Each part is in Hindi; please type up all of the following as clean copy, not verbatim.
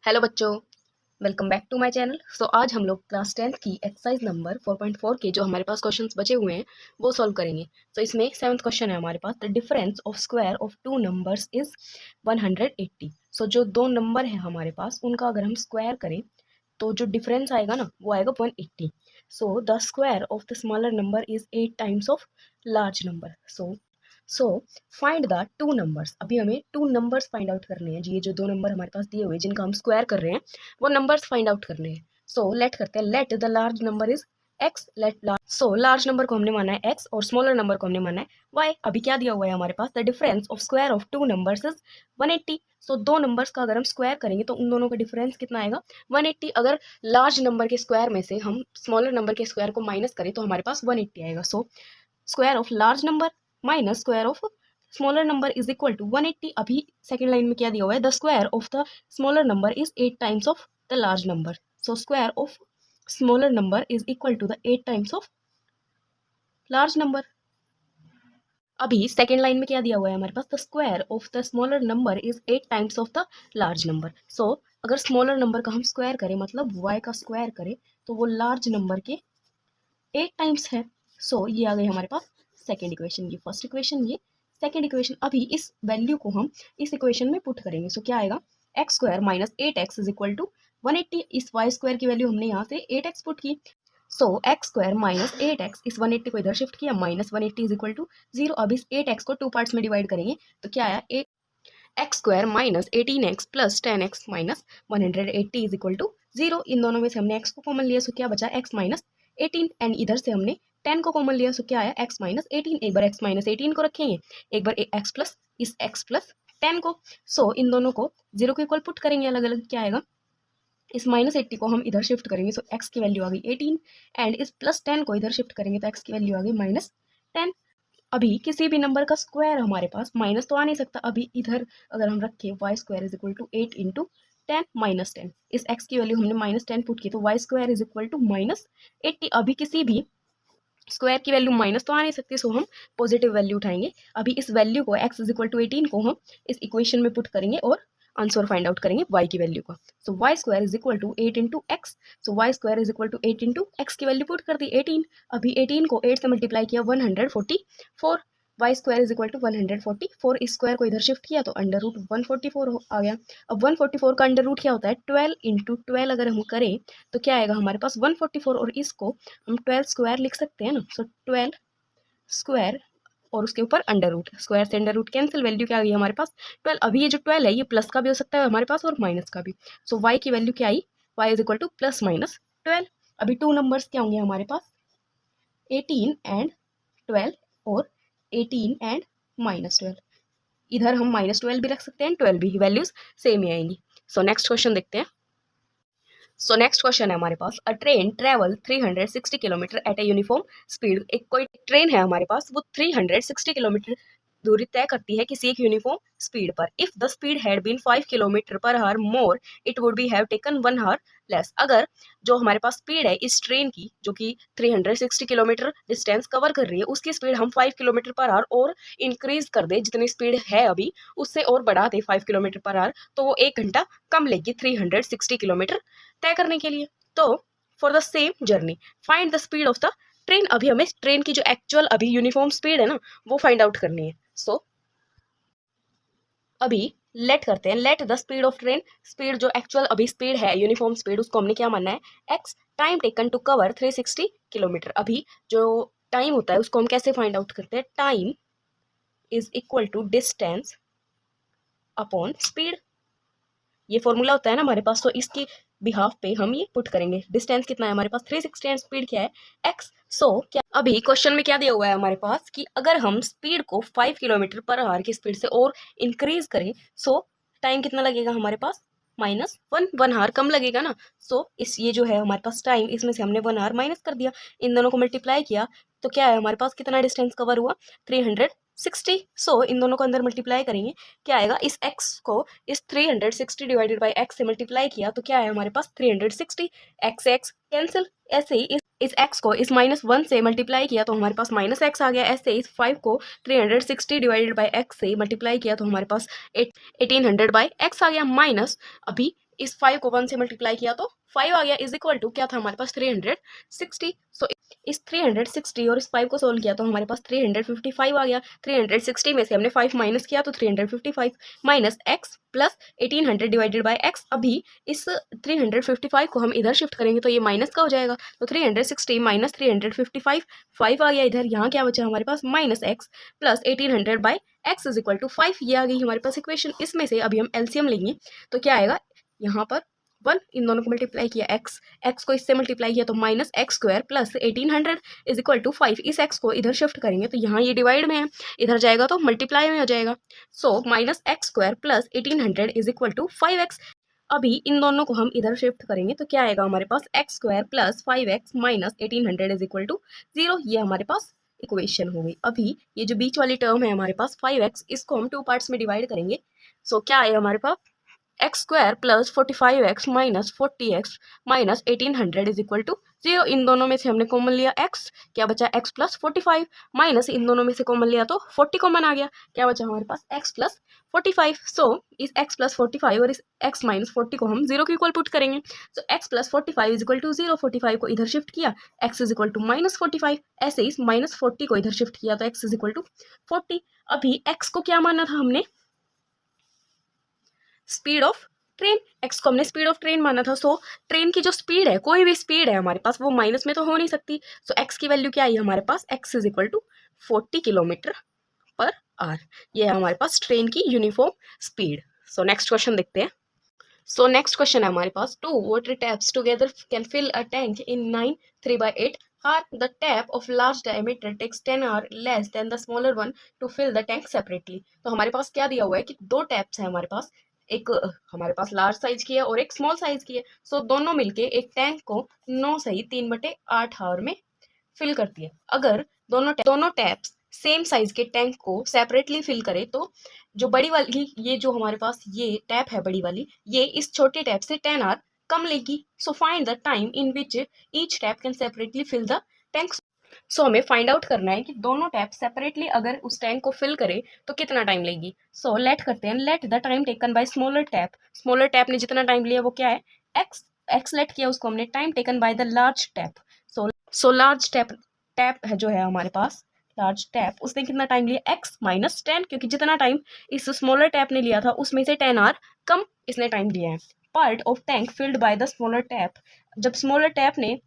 हेलो बच्चों, welcome back to my channel. आज हम लोग क्लास 10th की एक्सरसाइज नंबर 4.4 के जो हमारे पास क्वेश्चंस बचे हुए हैं वो सॉल्व करेंगे। इसमें 7th क्वेश्चन है हमारे पास, the difference of square of two numbers is 180। जो दो नंबर है हमारे पास उनका अगर हम स्क्वायर करें तो जो डिफरेंस आएगा ना वो आएगा 180। The square of the smaller number is 8 times of large number. So find the two numbers. अभी हमें टू नंबर्स फाइंड आउट करने हैं। ये जो दो नंबर हमारे पास दिए हुए जिनका हम स्क्वायर कर रहे हैं वो नंबर्स फाइंड आउट करने हैं। लेट करते हैं, let the large number is x, large number को हमने माना है एक्स और स्मॉलर नंबर को हमने माना है वाई। अभी क्या दिया हुआ है हमारे पास, the difference of square of two numbers is 180। दो नंबर्स का अगर हम स्क्वायर करेंगे तो उन दोनों का डिफरेंस कितना आएगा, 180। अगर लार्ज नंबर के स्क्वायर में से हम स्मॉलर नंबर के स्क्वायर को माइनस करें तो हमारे पास 180 आएगा। Square of large number minus square of smaller number is equal to 180। अभी सेकंड लाइन में क्या दिया हुआ है, the square of the smaller number is 8 times of the large number. Square of smaller number is equal to the 8 times of large number. अभी सेकंड लाइन में क्या दिया हुआ है हमारे पास, the square of the smaller number is 8 times of the large number. अगर स्मॉलर नंबर का हम स्क्वायर करें मतलब y का स्क्वायर करें तो वो लार्ज नंबर के 8 टाइम्स है। ये आ गई हमारे पास सेकेंड इक्वेशन, ये फर्स्ट इक्वेशन, ये सेकेंड इक्वेशन। अभी इस वैल्यू को हम इस इक्वेशन में पुट करेंगे। क्या आएगा, x square minus 8x is equal to 180। इस वाई स्क्वायर की वैल्यू हमने यहाँ से 8x पुट की। एक्स स्क्वायर माइनस 8x, इस 180 को इधर शिफ्ट किया, माइनस 180 इज इक्वल टू 0। अब इस 8x को टू पार्ट्स में डिवाइड करेंगे तो क्या आया, x square minus 18x plus 10x minus 180 is equal to 0। इन दोनों में से हमने x को कॉमन लिया, क्या बचा, x माइनस 18, एंड इधर से हमने 10 को कॉमन लिया, क्या आया, x माइनस 18। एक बार x माइनस 18 को रखेंगे, एक बार x प्लस इस x प्लस 10 को। इन दोनों को 0 के इक्वल पुट करेंगे अलग अलग, क्या आएगा, इस माइनस 80 को हम इधर शिफ्ट करेंगे x की वैल्यू आ गई 18, एंड इस प्लस 10 को इधर शिफ्ट करेंगे तो x की वैल्यू आ गई माइनस 10। अभी किसी भी नंबर का स्क्वायर हमारे पास माइनस तो आ नहीं सकता। अभी इधर अगर हम रखें y square is equal to 8 into 10 minus 10, इस x की वैल्यू हमने माइनस 10 पुट की तो y square is equal to minus 80। अभी किसी भी स्क्वायर की वैल्यू माइनस तो आ नहीं सकती, हम पॉजिटिव वैल्यू उठाएंगे। अभी इस वैल्यू को x इज इक्वल टू 18 को हम इस इक्वेशन में पुट करेंगे और आंसर फाइंड आउट करेंगे y की वैल्यू का। Y square is equal to 8 into x. Y square is equal to 8 into x की वैल्यू पुट कर दी 18। अभी 18 को 8 से मल्टीप्लाई किया 144। Y square is equal to 144, इस स्क्वायर को इधर शिफ्ट किया तो अंडर रूट 144 आ गया। अब 144 का अंडर रूट क्या होता है, 12 इंटू 12 अगर हम करें तो क्या आएगा हमारे पास 144, और इसको हम 12 स्क्वायर लिख सकते हैं ना। 12 स्क्वायर और उसके ऊपर अंडर रूट, स्क्वायर से अंडर रूट कैंसिल, वैल्यू क्या आ गई हमारे पास 12। अभी ये जो 12 है ये प्लस का भी हो सकता है हमारे पास और माइनस का भी। वाई की वैल्यू क्या आई, y is equal to plus minus 12। अभी टू नंबर्स क्या होंगे हमारे पास, 18 एंड 12 और 18 एंड माइनस 12। इधर हम माइनस 12 भी रख सकते हैं, 12 भी, वैल्यूज सेम ही आएंगी। नेक्स्ट क्वेश्चन देखते हैं। नेक्स्ट क्वेश्चन है हमारे पास, a train travel 360 kilometre at a uniform speed. एक कोई ट्रेन है हमारे पास, वो 360 किलोमीटर दूरी तय करती है किसी एक यूनिफॉर्म स्पीड पर। If the speed had been 5 kilometre per hour more it would be have taken 1 hour less. अगर जो हमारे पास स्पीड है इस ट्रेन की जो कि 360 किलोमीटर डिस्टेंस कवर कर रही है उसकी स्पीड हम 5 किलोमीटर पर आवर और इंक्रीज कर दे, जितनी स्पीड है अभी उससे और बढ़ा दे 5 किलोमीटर पर आवर, तो वो 1 घंटा कम लेगी 360 किलोमीटर तय करने के लिए। तो for the same journey find the speed of the train. अभी हमें ट्रेन की जो एक्चुअल अभी यूनिफॉर्म स्पीड है ना वो फाइंड आउट करनी है। अभी लेट करते हैं, let the speed of train, speed जो एक्चुअल अभी स्पीड है यूनिफॉर्म स्पीड उसको हमने क्या मानना है, x, time taken to cover 360 kilometre. अभी जो टाइम होता है उसको हम कैसे फाइंड आउट करते हैं, time is equal to distance upon speed, ये फॉर्मूला होता है ना हमारे पास। तो इसकी बिहाफ पे हम ये पुट करेंगे, डिस्टेंस कितना है हमारे पास 360 एंड स्पीड क्या है एक्स। क्या अभी क्वेश्चन में क्या दिया हुआ है हमारे पास कि अगर हम स्पीड को 5 किलोमीटर पर आवर की स्पीड से और इंक्रीज करें टाइम कितना लगेगा हमारे पास, -1, 1 आवर कम लगेगा ना। इस ये जो है हमारे पास टाइम, इसमें से हमने 1 आवर माइनस कर दिया, इन दोनों को मल्टीप्लाई किया तो क्या है हमारे पास, कितना डिस्टेंस कवर हुआ 360। इन दोनों को अंदर मल्टीप्लाई करेंगे, क्या आएगा, इस x को इस 360 डिवाइडेड बाई x से मल्टीप्लाई किया तो क्या है हमारे पास 360, x से x कैंसिल। ऐसे ही इस x को इस -1 से मल्टीप्लाई किया तो हमारे पास -x आ गया। ऐसे इस 5 को 360 डिवाइडेड बाई x से मल्टीप्लाई किया तो हमारे पास 1800 बाई x आ गया, माइनस अभी इस 5 को 1 से मल्टीप्लाई किया तो 5 आ गया, इज इक्वल टू क्या था हमारे पास 360। सो इस 360 और इस 5 को सोल्व किया तो हमारे पास 355 आ गया। 360 में से हमने 5 माइनस किया तो 355 minus x plus 1800 divided by x. अभी इस 355 को हम इधर शिफ्ट करेंगे तो ये माइनस का हो जाएगा, तो 360 माइनस 355 5 आ गया इधर। यहाँ क्या बचा हमारे पास minus x plus 1800 by x is equal to 5। ये आ गई हमारे पास इक्वेशन। इसमें से अभी हम एलसीएम लेंगे तो क्या आएगा, यहाँ पर 1 इन दोनों को मल्टीप्लाई किया एक्स को इससे मल्टीप्लाई किया तो minus x square plus 1800 is equal to 5। इस एक्स को इधर शिफ्ट करेंगे तो यहाँ ये डिवाइड में है, इधर जाएगा तो मल्टीप्लाई में हो जाएगा। So minus x square plus 1800 is equal to 5x। अभी इन दोनों को हम इधर शिफ्ट करेंगे तो क्या आएगा हमारे पास x square plus 5x minus 1800 is equal to 0। ये हमारे पास इक्वेशन हो गई। अभी ये जो बीच वाली टर्म है हमारे पास 5x, इसको हम 2 पार्ट्स में डिवाइड करेंगे। सो क्या आएगा हमारे पास x square plus 45x minus 40x minus 1800 is equal to 0। इन दोनों में से हमने कॉमन लिया x, क्या बचा x प्लस 45 माइनस इन दोनों में से कॉमन लिया तो 40 कॉमन आ गया, क्या बचा हमारे पास x प्लस 45। सो इस x प्लस 45 और इस x माइनस 40 को हम 0 के इक्वल पुट करेंगे। So x plus 45 is equal to 0, 45 को इधर शिफ्ट किया x is equal to minus 45, ऐसे इस माइनस 40 को इधर शिफ्ट किया तो x इज इक्वल टू 40। अभी x को क्या माना था हमने, स्पीड ऑफ ट्रेन। एक्स को हमने स्पीड ऑफ ट्रेन माना था। सो ट्रेन की जो स्पीड है, कोई भी स्पीड है हमारे पास, वो माइनस में तो हो नहीं सकती। सो एक्स की वैल्यू क्या आई हमारे पास, x is equal to 40 kilometre per hour. ये है हमारे पास ट्रेन की uniform speed. So next question देखते हैं। सो नेक्स्ट क्वेश्चन है हमारे पास, 2 water taps together can fill a tank in 9 3/8 hour. The tap of large diameter takes 10 hour less than the smaller one to fill the tank separately. तो हमारे पास क्या दिया हुआ है कि 2 टैप्स है हमारे पास, एक हमारे पास लार्ज साइज की है और एक स्मॉल साइज की है। सो दोनों मिलके एक टैंक को 9 सही 3/8 आवर में फिल करती है। अगर दोनों टैप्स सेम साइज के टैंक को सेपरेटली फिल करे तो जो बड़ी वाली, ये जो हमारे पास ये टैप है बड़ी वाली, ये इस छोटे टैप से 10 आवर कम लेगी। So find the time in which each tap can separately fill the tank. So हमें फाइंड आउट करना है कि दोनों टैप सेपरेटली अगर उस टैंक को फिल करे तो कितना टाइम लेगी। सो लेट करते हैं, let the time taken bye smaller tap. Smaller tap ने जितना टाइम लिया वो क्या है, एक्स लेट किया उसको हमने, time taken by the large tap. So large tap है जो है हमारे पास, लार्ज टैप, उसने कितना टाइम लिया एक्स माइनस 10, क्योंकि जितना टाइम इस स्मॉलर टैप ने लिया था उसमें से 10 आवर कम इसने टाइम लिया है। Part of tank filled by the smaller tap, जब स्मॉलर टैप ने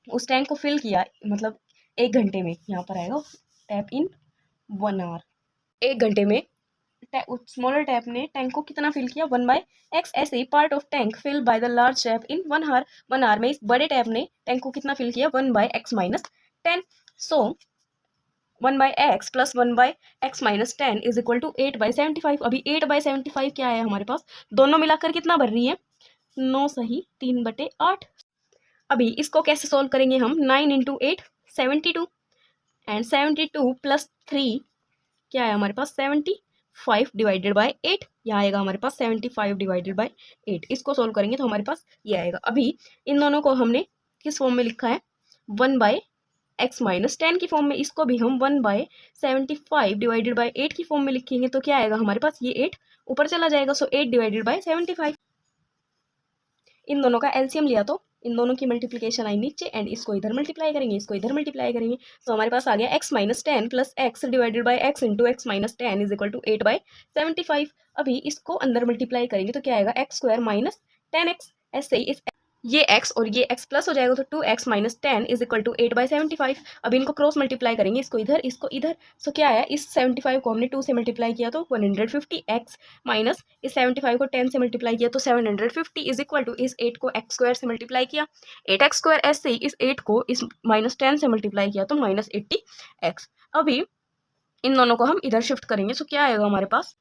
उस टैंक को फिल किया, मतलब 1 घंटे में, यहाँ पर आएगा टैप इन 1 आवर, 1 घंटे में स्मॉलर टैप ने टैंक को कितना फिल किया 1/x। ऐसे ही part of tank fill by the large tap in 1 hour, 1 hour में इस बड़े टैप ने टैंक को कितना फिल किया 1/x minus 10। So 1/x plus 1/x minus 10 is equal to 8/75। अभी 8/75 क्या है हमारे पास, दोनों मिलाकर कितना बन रही है 9 सही 3/8। अभी इसको कैसे सॉल्व करेंगे हम, 9 इंटू 8 72 एंड 72 प्लस 3 क्या है हमारे पास 75 डिवाइडेड बाय 8। यह आएगा हमारे पास 75 डिवाइडेड बाय 8। इसको सॉल्व करेंगे तो हमारे पास ये आएगा। अभी इन दोनों को हमने किस फॉर्म में लिखा है 1/x माइनस 10 की फॉर्म में, इसको भी हम 1/75 डिवाइडेड बाय 8 की फॉर्म में लिखेंगे तो क्या आएगा हमारे पास, ये 8 ऊपर चला जाएगा। सो 8 डिवाइडेड बाय 75। इन दोनों का एलसीएम लिया तो इन दोनों की मल्टीप्लिकेशन आई नीचे एंड इसको इधर मल्टीप्लाई करेंगे, इसको इधर मल्टीप्लाई करेंगे। तो हमारे पास आ गया x minus 10 plus x divided by x into x minus 10 is equal to 8/75। अभी इसको अंदर मल्टीप्लाई करेंगे तो क्या आएगा एक्स स्क्वायर माइनस 10x। ऐसे ही इस ये x और ये x प्लस हो जाएगा तो 2x minus 10 is equal to 8/75। अब इनको क्रॉस मल्टीप्लाई करेंगे, इसको इधर। सो क्या है, इस 75 को हमने 2 से मल्टीप्लाई किया तो 150x माइनस इस 75 को 10 से मल्टीप्लाई किया तो 750 इज इक्वल टू इस 8 को x स्क्वायर से मल्टीप्लाई किया 8x स्क्वायर। ऐसे ही इस 8 को इस माइनस 10 से मल्टीप्लाई किया तो माइनस 80x। अभी इन दोनों को हम इधर शिफ्ट करेंगे। सो क्या आएगा हमारे पास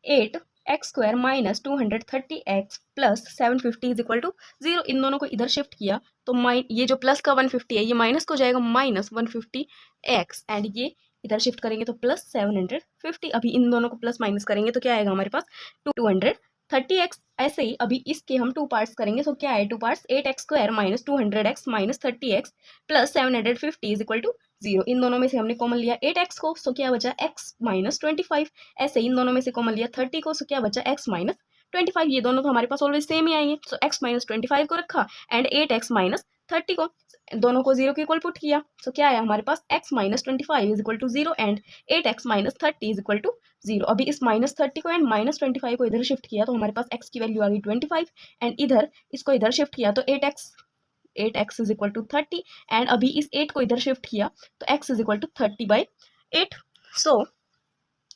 8x square minus 230x plus 750 is equal to 0। इन दोनों को इधर शिफ्ट किया तो ये जो प्लस का 150 है ये माइनस को जाएगा माइनस 150x एंड ये इधर शिफ्ट करेंगे तो प्लस 750। अभी इन दोनों को प्लस माइनस करेंगे तो क्या आएगा हमारे पास 230x। ऐसे ही अभी इसके हम 2 पार्ट्स करेंगे तो क्या है 2 parts 8x square minus 200x minus 30x plus 750 is equal to 0। इन दोनों में से हमने कॉमन लिया 8x को, सो क्या बचा x माइनस 25। ऐसे इन दोनों में से कॉमन लिया 30 को, सो क्या बचा x माइनस 25, ये दोनों तो हमारे पास ऑलवेज सेम ही आएंगे। सो x माइनस 25 को रखा एंड 8x माइनस 30 को, दोनों को 0 के इक्वल पुट किया। सो क्या है हमारे पास x minus 25 is equal to 0 and 8x minus 30 is equal to 0। अभी इस माइनस 30 को एंड माइनस 25 को इधर शिफ्ट किया तो हमारे पास x की वैल्यू आ गई 25 एंड इधर इसको इधर शिफ्ट किया तो 8x is equal to 30 and अभी इस 8 को इधर शिफ्ट किया तो x इज इक्वल टू 30/8। सो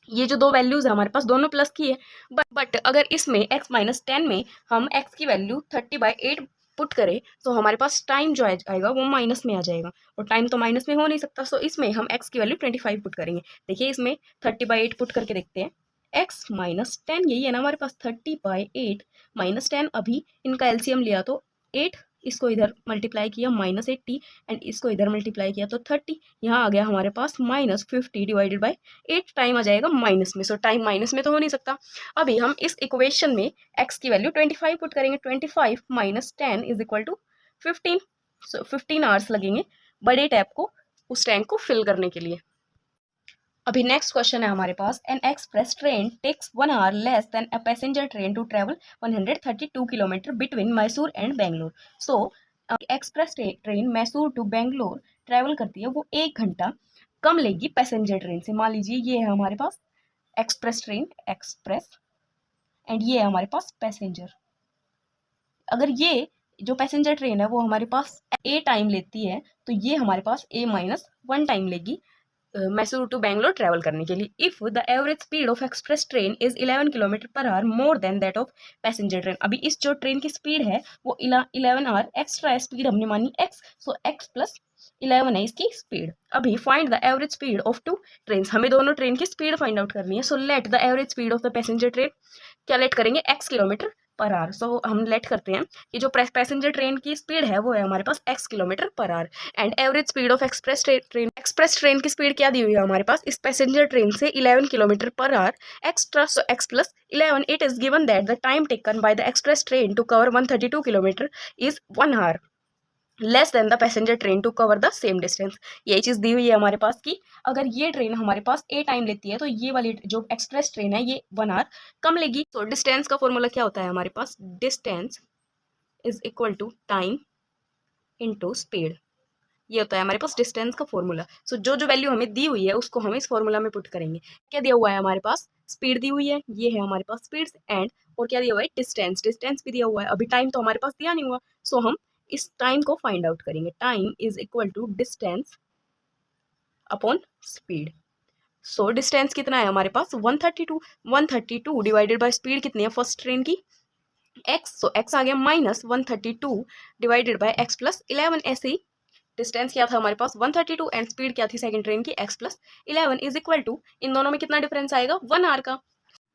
ये जो दो वैल्यूज है हमारे पास दोनों प्लस की है, बट अगर इसमें x माइनस 10 में हम x की वैल्यू 30/8 पुट करें तो हमारे पास टाइम जो आएगा वो माइनस में आ जाएगा और टाइम तो माइनस में हो नहीं सकता। सो इसमें हम x की वैल्यू 25 पुट करेंगे। देखिए इसमें 30/8 पुट करके देखते हैं। x माइनस 10 यही है ना हमारे पास, 30/8 माइनस 10, अभी इनका एलसीएम लिया तो 8, इसको इधर मल्टीप्लाई किया -80 एंड इसको इधर मल्टीप्लाई किया तो 30, यहाँ आ गया हमारे पास -50 डिवाइडेड बाय 8, टाइम आ जाएगा माइनस में। सो टाइम माइनस में तो हो नहीं सकता। अभी हम इस इक्वेशन में x की वैल्यू 25 पुट करेंगे। 25 minus 10 is equal to 15। So 15 hours लगेंगे बड़े टैप को उस टैंक को फिल करने के लिए। अभी नेक्स्ट क्वेश्चन है हमारे पास, an express train takes 1 hour less than a passenger train to travel 132 kilometre between Mysore and Bangalore. So express train Mysore to Bangalore travel करती है, वो 1 घंटा कम लेगी पैसेंजर ट्रेन से। मान लीजिए ये है हमारे पास एक्सप्रेस ट्रेन, एक्सप्रेस, एंड ये है हमारे पास पैसेंजर। अगर ये जो पैसेंजर ट्रेन है वो हमारे पास ए टाइम लेती है तो ये हमारे पास A-1 टाइम लेगी मैसूर टू बेंगलोर ट्रैवल करने के लिए। If the average speed of express train is 11 kilometre per hour more than that of passenger train. अभी इस जो ट्रेन की स्पीड है वो 11 आवर एक्स्ट्रा स्पीड हमने मानी x, सो x प्लस 11 है इसकी स्पीड। अभी find the average speed of two train, हमें दोनों ट्रेन की स्पीड फाइंड आउट करनी है। So let the average speed of the passenger train, क्या लेट करेंगे x kilometre per hour. So हम लेट करते हैं कि जो पैसेंजर ट्रेन की स्पीड है वो है हमारे पास x kilometre per our and average speed of express train की स्पीड क्या दी हुई है हमारे पास इस पैसेंजर ट्रेन से 11 kilometre per hour extra. So x plus 11, it is given that the time taken by the express train to cover 132 kilometre is 1 hour less than the passenger train to cover the same distance. यही चीज दी हुई है हमारे पास कि अगर ये ट्रेन हमारे पास ए टाइम लेती है तो ये वाली जो एक्सप्रेस ट्रेन है ये 1 आवर कम लेगी। तो डिस्टेंस का फॉर्मूला क्या होता है हमारे पास, distance is equal to time into speed, ये होता है हमारे पास डिस्टेंस का फॉर्मूला। सो जो जो वैल्यू हमें दी हुई है उसको हम इस फॉर्मूला में पुट करेंगे। क्या दिया हुआ है हमारे पास, स्पीड दी हुई है, ये है हमारे पास स्पीड एंड और क्या दिया हुआ है डिस्टेंस, डिस्टेंस भी दिया हुआ है। अभी टाइम तो हमारे पास दिया नहीं हुआ, सो हम इस टाइम को फाइंड आउट करेंगे। Time is equal to distance upon speed. So distance कितना है हमारे पास 132 डिवाइडेड बाय स्पीड कितनी है फर्स्ट ट्रेन की x, सो x आ गया -132 डिवाइडेड बाय x प्लस 11। ऐसे ही डिस्टेंस क्या था हमारे पास 132 एंड स्पीड क्या थी सेकंड ट्रेन की x plus 11 is equal to, इन दोनों में कितना डिफरेंस आएगा 1 आवर का।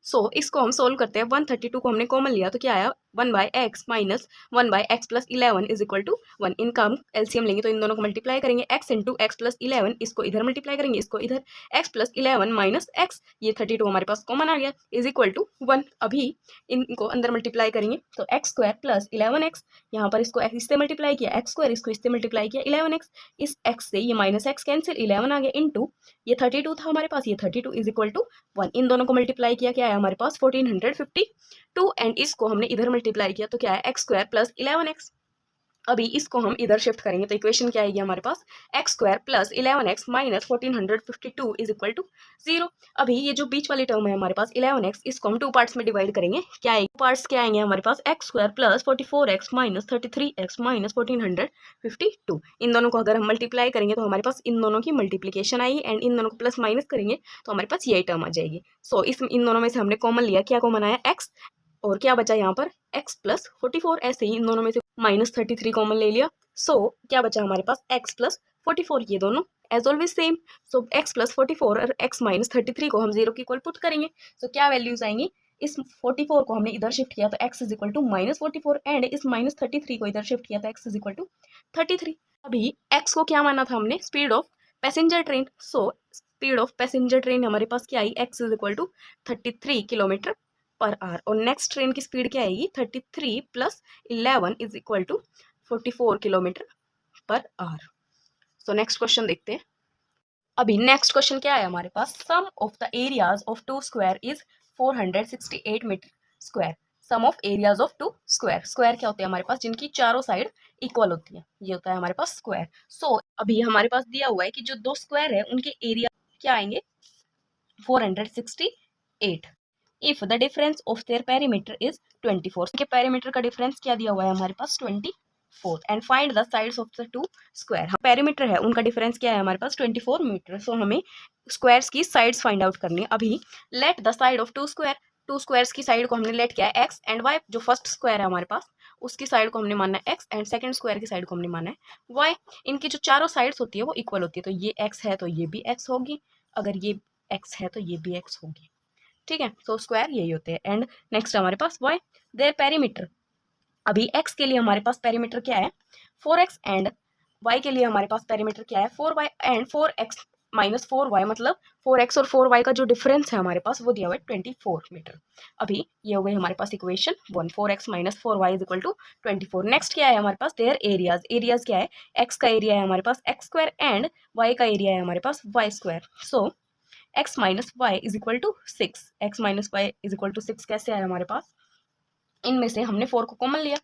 सो इसको हम सोल्व करते हैं। 132 को हमने कॉमन लिया तो क्या आया 1/x minus 1/x plus 11 is equal to 1। इनका हम एलसीएम लेंगे तो इन दोनों को मल्टीप्लाई करेंगे, x इंटू एक्स प्लस 11, इसको इधर मल्टीप्लाई करेंगे, इसको इधर x प्लस 11 माइनस x, ये 32 हमारे पास कॉमन आ गया इज इक्वल टू 1। अभी इनको अंदर मल्टीप्लाई करेंगे तो एक्स स्क्वायर प्लस 11x, यहाँ पर इसको इससे मल्टीप्लाई किया एक्स स्क्वायर, इसको इससे मल्टीप्लाई किया 11x, इस x से ये माइनस x कैंसिल 11 आ गया इंटू ये 32 था हमारे पास, ये 32 इज इक्वल टू 1। इन दोनों को मल्टीप्लाई किया क्या है हमारे पास 1452 एंड इसको हमने इधर मल्टीप्लाई किया तो क्या है एक्स स्क्वायर प्लस 11x। अभी इसको हम इधर शिफ्ट करेंगे तो इक्वेशन क्या आएगी हमारे पास x square plus 11x minus 1452 is equal to 0। अभी ये जो बीच वाली टर्म है हमारे पास 11x, इसको हम 2 पार्ट्स में डिवाइड करेंगे। क्या आएगी पार्ट्स क्या आएंगे हमारे पास x square plus 44x minus 33x minus 1452। इन दोनों को अगर हम मल्टीप्लाई करेंगे तो हमारे पास इन दोनों की मल्टीप्लीकेशन आई एंड इन दोनों को प्लस माइनस करेंगे तो हमारे पास यही टर्म आ जाएगी। सो इस इन दोनों में से हमने कॉमन लिया, क्या कॉमन आया x, और क्या बचा यहाँ पर x प्लस 44। ऐसे ही इन दोनों में से -33 कॉमन ले लिया, सो क्या बचा हमारे पास x प्लस 44, ये दोनों एज ऑलवेज सेम। सो x प्लस 44 और x माइनस 33 को हम 0 के इक्वल पुट करेंगे। सो क्या वैल्यूज आएंगी, इस 44 को हमने इधर शिफ्ट किया तो x is equal to -44 and इस -33 को इधर शिफ्ट किया तो x इज इक्वल टू 33। अभी x को क्या माना था हमने, speed of passenger train. So speed of passenger train हमारे पास क्या आई, x is equal to 33 kilometre per hour, और नेक्स्ट ट्रेन की स्पीड क्या आएगी 33 plus 11 is equal to 44 kilometre per hour. So next question देखते हैं। अभी नेक्स्ट क्वेश्चन क्या है हमारे पास, sum of the areas of 2 square is 468 metre square. Sum of areas of two square. Square क्या होते हैं हमारे पास, जिनकी चारों साइड इक्वल होती है, ये होता है हमारे पास स्क्वायर। सो अभी हमारे पास दिया हुआ है कि जो दो स्क्वायर है उनके एरिया क्या आएंगे, 468। If the difference of their perimeter is 24, के पेरीमीटर का डिफरेंस क्या दिया हुआ है हमारे पास, 24। And find the sides of the two square. Perimeter है, उनका डिफरेंस क्या है हमारे पास, 24 मीटर। सो हमें स्क्वायर्स की साइड्स फाइंड आउट करनी है। अभी let the side of two square, two squares की साइड को हमने लेट किया है एक्स एंड वाई। जो फर्स्ट स्क्वायर है हमारे पास उसकी साइड को हमने मानना है एक्स एंड सेकंड स्क्वायर की साइड को हमने मानना है वाई। इनकी जो चारों साइड्स होती है वो इक्वल होती है, तो ये एक्स है तो ये भी एक्स होगी, अगर ये एक्स है तो ये भी एक्स होगी, ठीक है। सो स्क्वायर यही होते हैं। एंड नेक्स्ट हमारे पास वाई, देयर पेरीमीटर। अभी एक्स के लिए हमारे पास पेरीमीटर क्या है, 4x एंड y के लिए हमारे पास पेरीमीटर क्या है, 4y and 4x minus 4y, मतलब 4x और 4y का जो डिफरेंस है हमारे पास वो दिया हुआ है 24 मीटर। अभी ये हो गई हमारे पास equation 1, 4x minus 4y is equal to 24। Next क्या है हमारे पास, देयर एरियाज। एरियाज क्या है, x का एरिया है हमारे पास x स्क्वायर एंड y का एरिया है हमारे पास y square. So x minus y is equal to 6, x minus y is equal to 6 कैसे आया हमारे पास, इनमें से हमने 4 को कॉमन लिया,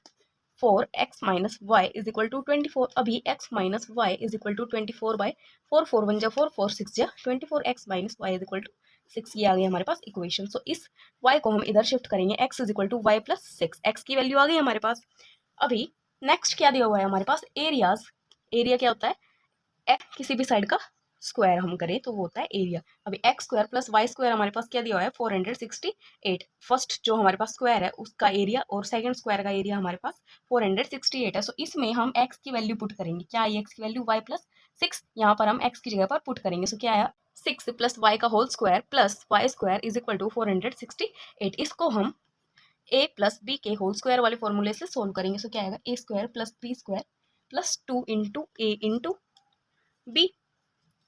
4x minus y is equal to 24। अभी x minus y is equal to 24 by 4, 4 1 जा 4, 4 6 जा 24x minus y is equal to 6। ये आ गई हमारे पास इक्वेशन। सो इस y को हम इधर शिफ्ट करेंगे, x is equal to y plus 6, x की वैल्यू आ गई हमारे पास। अभी नेक्स्ट क्या दिया हुआ है हमारे पास, एरियाज। एरिया क्या होता है, x किसी भी साइड का स्क्वायर हम करें तो वो होता है एरिया। अभी x square plus y square हमारे पास क्या दिया हुआ है, 468। फर्स्ट जो हमारे पास स्क्वायर है उसका एरिया और सेकंड स्क्वायर का एरिया हमारे पास 468 है। सो इसमें हम एक्स की वैल्यू पुट करेंगे, क्या आई एक्स की वैल्यू, वाई प्लस 6। यहाँ पर हम एक्स की जगह पर पुट करेंगे। सो क्या आया, 6 प्लस वाई का whole square plus y square is equal to 468। इसको हम ए प्लस बी के होल स्क्वायर वाले फॉर्मूले से सोल्व करेंगे। सो क्या आएगा, a square plus b square plus 2 into a into b,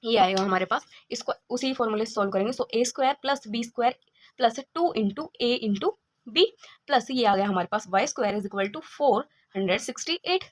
ये आएगा हमारे पास। इसको उसी फॉर्मूले से सोल्व करेंगे। So a square plus b square plus 2 into a into b plus ये आ गया हमारे पास y square is equal to 468।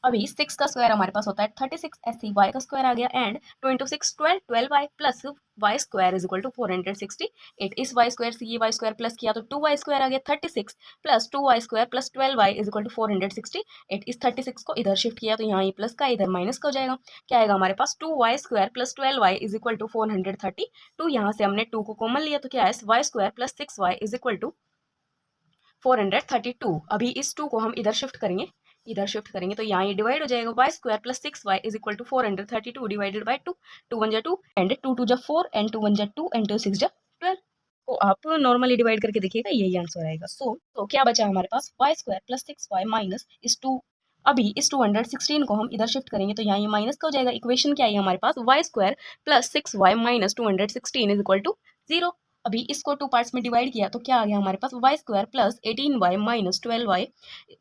अभी 6 का स्क्वायर हमारे पास होता है 36, ऐसे ही वाई का स्क्वायर आ गया and 2 into 6 12, 12y plus y square is equal to 468। इस वाई स्क्वायर से ये वाई स्क्वायर प्लस किया तो 2y स्क्वायर आ गया 36 प्लस 2y square plus 12y is equal to 468। इस 36 को इधर शिफ्ट किया तो यहाँ ये प्लस का इधर माइनस का हो जाएगा। क्या आएगा हमारे पास, 2y square plus 12y is equal to 432। यहाँ से हमने 2 को कॉमन लिया तो क्या है, y square plus 6y is equal to 432। अभी इस 2 को हम इधर शिफ्ट करेंगे, इधर शिफ्ट करेंगे तो यहाँ ये डिवाइड हो जाएगा, y square plus 6y is equal to 432 divided by 2, 2 1 जा 2 एंड 2 2 जा 4 एंड 2 1 जा 2 एंड 2 6 जा 12। तो आप नॉर्मली डिवाइड करके देखिएगा, यही आंसर आएगा। तो क्या बचा हमारे पास, y square plus 6y minus इस 2। अभी इस 216 को हम इधर शिफ्ट करेंगे तो यहाँ ये माइनस का हो जाएगा। इक्वेशन क्या है हमारे पास, y square plus 6y minus 216 is equal to 0। अभी इसको 2 पार्ट्स में डिवाइड किया तो क्या आ गया हमारे पास, y square plus 18y minus 12y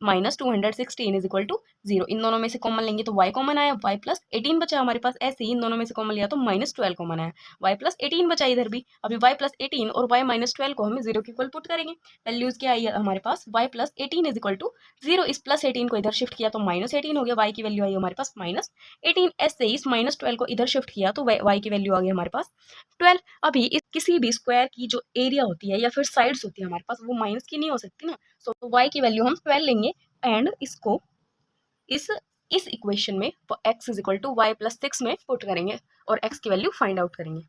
minus 216 is equal to 0। इन दोनों में से कॉमन लेंगे तो y कॉमन आया, y प्लस 18 बचा हमारे पास। ऐसे ही इन दोनों में से कॉमन लिया तो माइनस 12 कॉमन आया, y प्लस 18 बचा इधर भी। अभी y प्लस 18 और y माइनस 12 को हम 0 के इक्वल पुट करेंगे। वैल्यूज क्या आई हमारे पास, y plus 18 is equal to 0। इस प्लस 18 को इधर शिफ्ट किया तो माइनस 18 हो गया, y की वैल्यू आई हमारे पास माइनस 18। ऐसे ही इस माइनस 12 को इधर शिफ्ट किया तो y की वैल्यू आ गई हमारे पास 12। अभी इस किसी भी स्क्वायर की जो एरिया होती है या फिर साइड्स होती है हमारे पास वो माइनस की नहीं हो सकती ना। सो y की वैल्यू हम 12 लेंगे एंड इसको इस इक्वेशन में x is equal to y plus 6 में पुट करेंगे और x की वैल्यू फाइंड आउट करेंगे।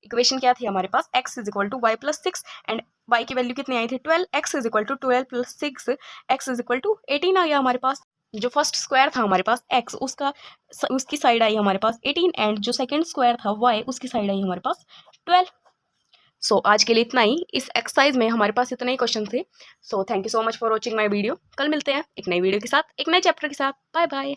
इक्वेशन क्या थी हमारे पास, x is equal to y plus 6 and y की वैल्यू कितनी आई थी 12, x is equal to 12 plus 6, x is equal to 18 आ गया हमारे पास। जो फर्स्ट स्क्वायर था हमारे पास x, उसकी साइड आई हमारे पास 18 एंड जो सेकंड स्क्वायर था y उसकी साइड आई हमारे पास 12। सो आज के लिए इतना ही। इस एक्सरसाइज में हमारे पास इतने ही क्वेश्चन थे। So thank you so much for watching my video. कल मिलते हैं एक नई वीडियो के साथ, एक नए चैप्टर के साथ। Bye bye.